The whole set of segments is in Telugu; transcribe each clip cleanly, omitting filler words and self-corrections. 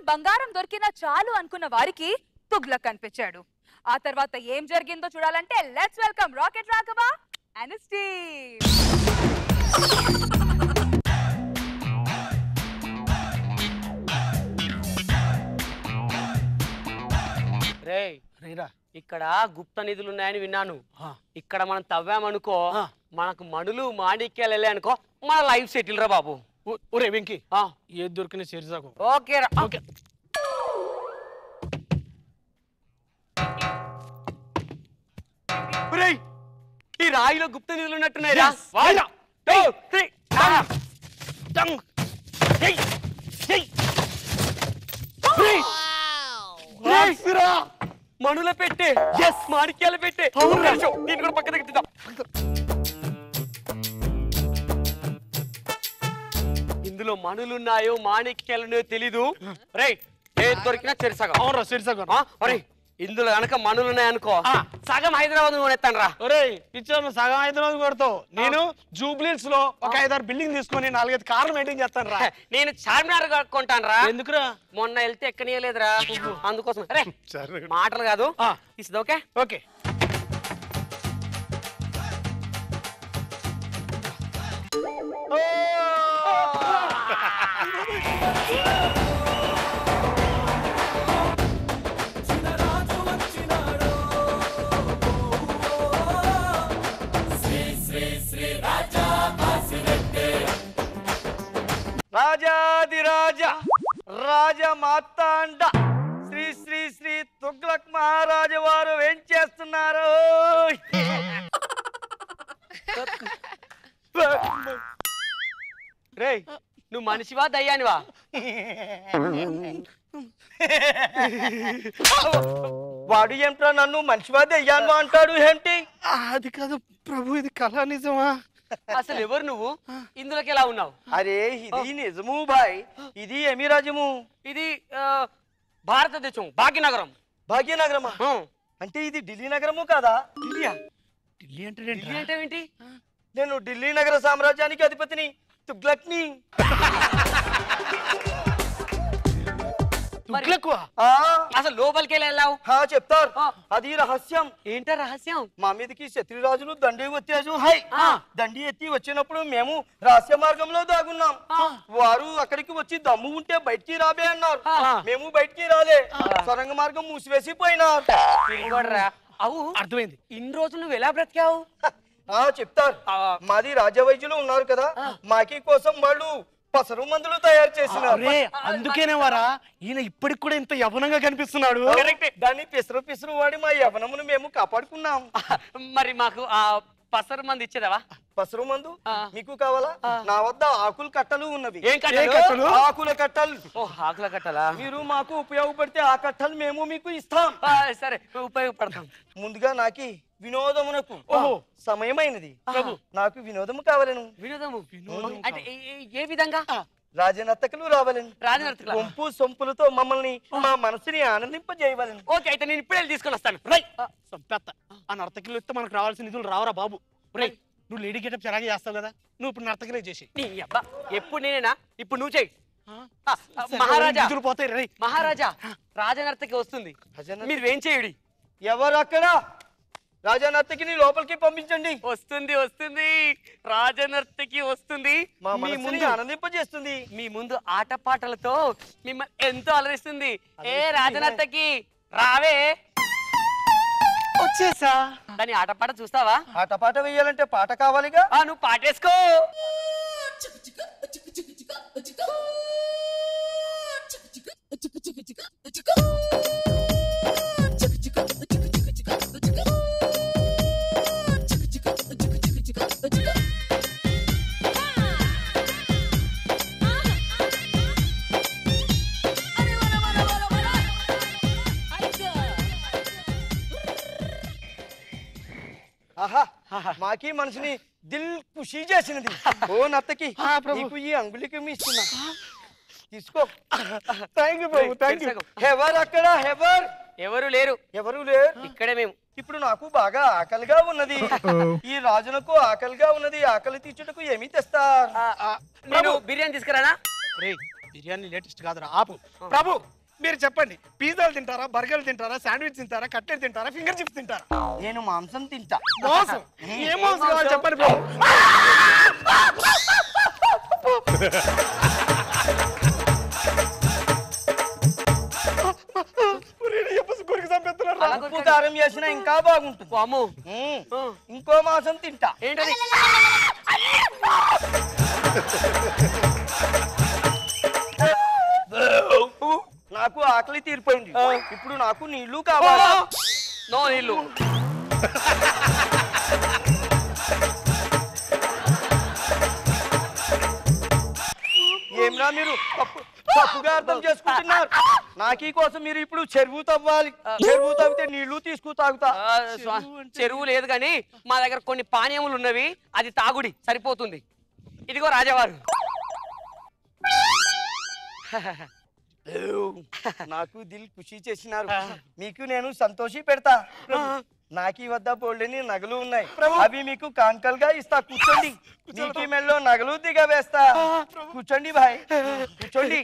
బంగారం దొరికినా చాలు అనుకున్న వారికి తుగ్లక్ కనిపించాడు. ఆ తర్వాత ఏం జరిగిందో చూడాలంటే let's welcome rocket Raghava and Steve. ఇక్కడ గుప్త నిధులు ఉన్నాయని విన్నాను. ఇక్కడ మనం తవ్వామనుకో మనకు మణులు మాణిక్యాలు వెళ్ళాయి అనుకో మన లైఫ్ సెటిల్ రా బాబు. ఒరే వెంకీ ఏది దొరికిన చేర్చాకు. ఓకే రా. ఓకే ఈ రాయిలో గుప్త నిధులు ఉన్నట్టున్నాయి. మణుల పెట్టే మాణిక్యాల పెట్టే దీని కూడా పక్క దగ్గర. ఇందులో మణులున్నాయో మాణిక్యాలున్నాయో తెలీదు. రైట్ ఏది దొరికినా చెరిసగం. అవునరా చెరిసగం. ఇందులో కనుక మణులు ఉన్నాయనుకో సగం హైదరాబాద్ కొనేస్తాను రా. ఒరే పిచ్చర్ సగం హైదరాబాద్ కొడతావు. నేను జూబ్లీస్ లో ఒక 5-6 బిల్డింగ్ తీసుకొని 4-5 కార్లు మెయింటైన్ చేస్తాను రా. నేను చార్మినార్ కొంటాను రా. ఎందుకురా? మొన్న వెళ్తే ఎక్కనియలేదురా అందుకోసం. అరే మాటలు కాదు ఇస్తుంది. ఓకే ఓకే రాజాదిరాజ రాజమాతాండ శ్రీ శ్రీ శ్రీ తుగ్లక్ మహారాజు వారు ఏం చేస్తున్నారు? రేయ్ నువ్వు మనిషివా దయ్యానివా? వాడు ఏమిట్రా నన్ను మనిషివా దయ్యాను అంటాడు ఏంటి? అది కాదు ప్రభు, ఇది కళ నిజమా? అసలు ఎవరు నువ్వు? ఇందులోకి ఎలా ఉన్నావు? అరే ఇది నిజము బాయ్. ఇది ఏమి రాజ్యము? ఇది భారతదేశం భాగ్యనగరం. భాగ్యనగరమా? అంటే ఇది ఢిల్లీ నగరము కాదా? ఢిల్లీయా? ఢిల్లీ అంటే ఢిల్లీ అంటే ఏంటి? నేను ఢిల్లీ నగర సామ్రాజ్యానికి అధిపతిని తుగ్లక్ని. అసలు లోపలికి వెళ్ళావు? చెప్తారు. అది రహస్యం. ఏంటో రహస్యం? మా మీదకి శత్రురాజులు దండి వచ్చారు. దండి ఎత్తి వచ్చినప్పుడు మేము రహస్య మార్గంలో దాగున్నాం. వారు అక్కడికి వచ్చి దమ్ము ఉంటే బయటికి రాబే అన్నారు. మేము బయటికి రాలే. సొరంగ మార్గం మూసివేసి పోయినారు. అవు అర్థమైంది. ఇన్ని రోజులు నువ్వు ఎలా బ్రతికావు? చెప్తారు. మాది రాజవైద్యులు ఉన్నారు కదా, మాకి కోసం వాళ్ళు పసరు మందులు తయారు చేసినారు. అందుకేనే వారా ఈయన ఇప్పటికి కూడా ఇంత యవనంగా కనిపిస్తున్నాడు. దాన్ని పిసరు పిసరు వాడి మా యవనమును మేము కాపాడుకున్నాం. మరి మాకు ఆ పసరు మందు ఇచ్చేదావా? పసరు మందు మీకు కావాలా? నా వద్ద ఆకుల కట్టలు ఉన్నవి. ఏం కట్టలు? ఆకుల కట్టలు. ఆకుల కట్టలా? మీరు మాకు ఉపయోగపడితే ఆ కట్టలు మేము మీకు ఇస్తాం. సరే ఉపయోగపడతాం. ముందుగా నాకి వినోదమునకు సమయమైనది. నాకు వినోదము కావాలను. వినోదము అంటే ఏ విధంగా? రాజనర్తకులు రావాలని. రాజనర్తకులు గుంపు సొంపులతో మమ్మల్ని మా మనసుని ఆనందింపజేయవాలని. ఓకే అయితే నేను ఇప్పుడే తీసుకొని వస్తాను. ఆ నర్తకిలు ఇస్తే మనకు రావాల్సిన నిధులు రావరా బాబు. రేయ్ నువ్వు లేడీ గెటప్ చలాగా చేస్తావు కదా, నువ్వు ఇప్పుడు నర్తకిలే చేసి. ఎప్పుడు నేనేనా? ఇప్పుడు నువ్వు చెయ్యి. మహారాజా పోతాయి. రే మహారాజా రాజనర్తకి వస్తుంది, మీరేం చేయుడి. ఎవరు అక్కడ? రాజనర్తకిని లోపలికి పంపించండి. వస్తుంది వస్తుంది రాజనర్తకి వస్తుంది. మీ ముందు ఆనందింపజేస్తుంది. మీ ముందు ఆటపాటలతో మిమ్మల్ని ఎంతో అలరిస్తుంది. ఏ రాజనర్తకి రావే. వచ్చేసా. దాని ఆటపాట చూస్తావా? ఆటపాట వేయాలంటే పాట కావాలిగా. నువ్వు పాటేసుకో. మాకి మనసుని దిల్ ఖుషి చేసినది. ఓ నర్తకి నీకు ఈ అంగుళికి ఇస్తున్నా, తీసుకో. Thank you Prabhu, thank you. ఎవరు అక్కడ? ఎవరు లేరు. ఎవరు లేరు, ఇక్కడే మేము. ఇప్పుడు నాకు బాగా ఆకలిగా ఉన్నది. ఈ రాజునకు ఆకలిగా ఉన్నది. ఆకలి తీర్చుటకు ఏమి తెస్తారు? నేను బిర్యానీ తీసుకురానా? బిర్యానీ లేటెస్ట్ కాదురా ఆపు. ప్రభు మీరు చెప్పండి, పిజ్జాలు తింటారా, బర్గర్లు తింటారా, శాండ్విచ్ తింటారా, కట్లెట్ తింటారా, ఫింగర్ చిప్స్ తింటారా? నేను మాంసం తింటా. మోసం ఏ మోసం కావాలి చెప్పండి ప్రభు. ఉప్పు కారం చేసినా ఇంకా బాగుంటుంది. అమ్ము ఇంకో మాంసం తింటా. ఏంటది? నాకు ఆకలి తీరిపోయింది, ఇప్పుడు నాకు నీళ్లు కావాలి. నో నీళ్ళు. ఏమరా మీరు తప్పుగా అర్థం చేసుకుంటున్నారు. నాకీ కోసం మీరు ఇప్పుడు చెరువు తవ్వాలి. చెరువు తవ్వితే నీళ్లు తీసుకు తాగుతా. చెరువు లేదు కానీ మా దగ్గర కొన్ని పానీయములు ఉన్నవి, అది తాగుడి సరిపోతుంది. ఇదిగో రాజావారు. నాకు దిల్ ఖుషి చేసినారు. మీకు నేను సంతోషి పెడతా. నాకీ వద్ద బోల్డని నగలు ఉన్నాయి, అవి మీకు కాన్కల్గా ఇస్తా. కూర్చోండి. నీకి మెల్లో నగలు దిగవేస్తా. కూర్చోండి భాయ్, కూర్చోండి.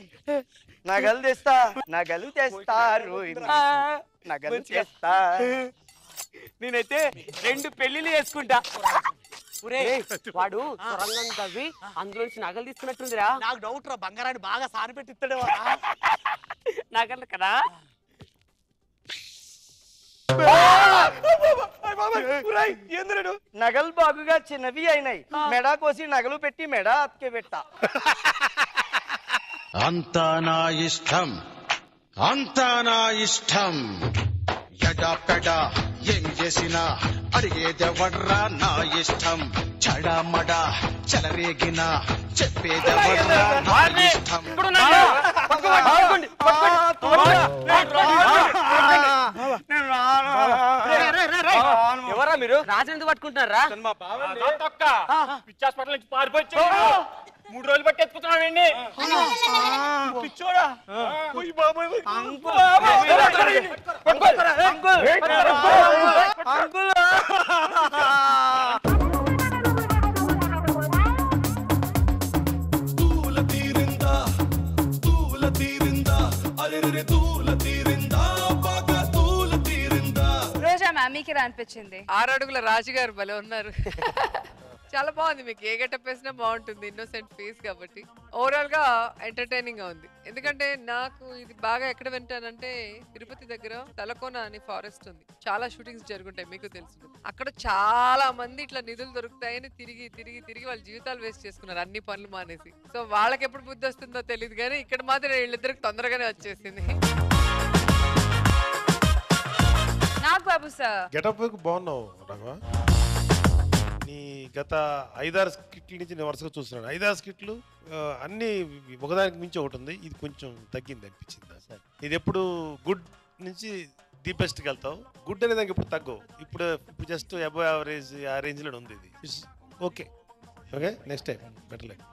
నగలు తెస్తా, నగలు తెస్తారు, నగలు తెస్తా. నేనైతే 2 పెళ్లిళ్ళు చేసుకుంటా. వాడు సొరంగం తవ్వి అందులోంచి నగలు తీసుకున్నట్టుందిరా. నాకు డౌట్ రా, బంగారాన్ని బాగా సాని పెట్టి ఇస్తాడే నగలు కదా. నగలు బాగుగా చిన్నవి అయినాయి. మెడ కోసి నగలు పెట్టి మెడ అతికే పెట్టా. అంతా నా ఇష్టం, అంతా నా ఇష్టం. ఎడా పెడా ఏం చేసినా అడిగేదెవర్రా నా ఇష్టం. చడామడా చెలరేగిన చెప్పేదెవర్రా నా ఇష్టం. ఎవరా మీరు? రాజు ఎందుకు పట్టుకుంటున్నారా? హాస్పిటల్ నుంచి పారిపోయి 3 రోజులు బట్టి ఎత్తుకుతున్నాడు. పిచ్చోడా రోజా మ్యామ్ మీకు ఎలా అనిపించింది? 6 అడుగుల రాజుగారు భలే ఉన్నారు. చాలా బాగుంది. మీకు ఏ గెటప్ వేసినా బాగుంటుంది, ఇన్నోసెంట్ ఫేస్ కాబట్టి. ఓవరాల్ గా ఎంటర్టైనింగ్ గా ఉంది. ఎందుకంటే నాకు ఇది బాగా ఎక్కడ వింటానంటే తిరుపతి దగ్గర తలకోన అని ఫారెస్ట్ ఉంది. చాలా షూటింగ్స్ జరుగుంటాయి, మీకు తెలుసు. అక్కడ చాలా మంది ఇట్లా నిధులు దొరుకుతాయని తిరిగి తిరిగి తిరిగి వాళ్ళ జీవితాలు వేస్ట్ చేసుకున్నారు, అన్ని పనులు మానేసి. సో వాళ్ళకి ఎప్పుడు బుద్ధి వస్తుందో తెలియదు కానీ ఇక్కడ మాత్రం వీళ్ళిద్దరికి తొందరగానే వచ్చేసింది. నాకు బాబు సార్ గెటప్ బాగున్నావు రాఘవ. నీ గత 5-6 స్కిట్ల నుంచి నేను వరుసగా చూస్తున్నాను. 5-6 స్కిట్లు అన్ని ఒకదానికి మించి ఒకటి ఉంది. ఇది కొంచెం తగ్గింది అనిపించింది సార్. ఇది ఎప్పుడు గుడ్ నుంచి ది బెస్ట్కి వెళ్తావు, గుడ్ అనే దానికి ఇప్పుడు తగ్గవు. ఇప్పుడు జస్ట్ అబవ్ యావరేజ్ ఆ రేంజ్లో ఉంది ఇది. Okay okay, next time better like.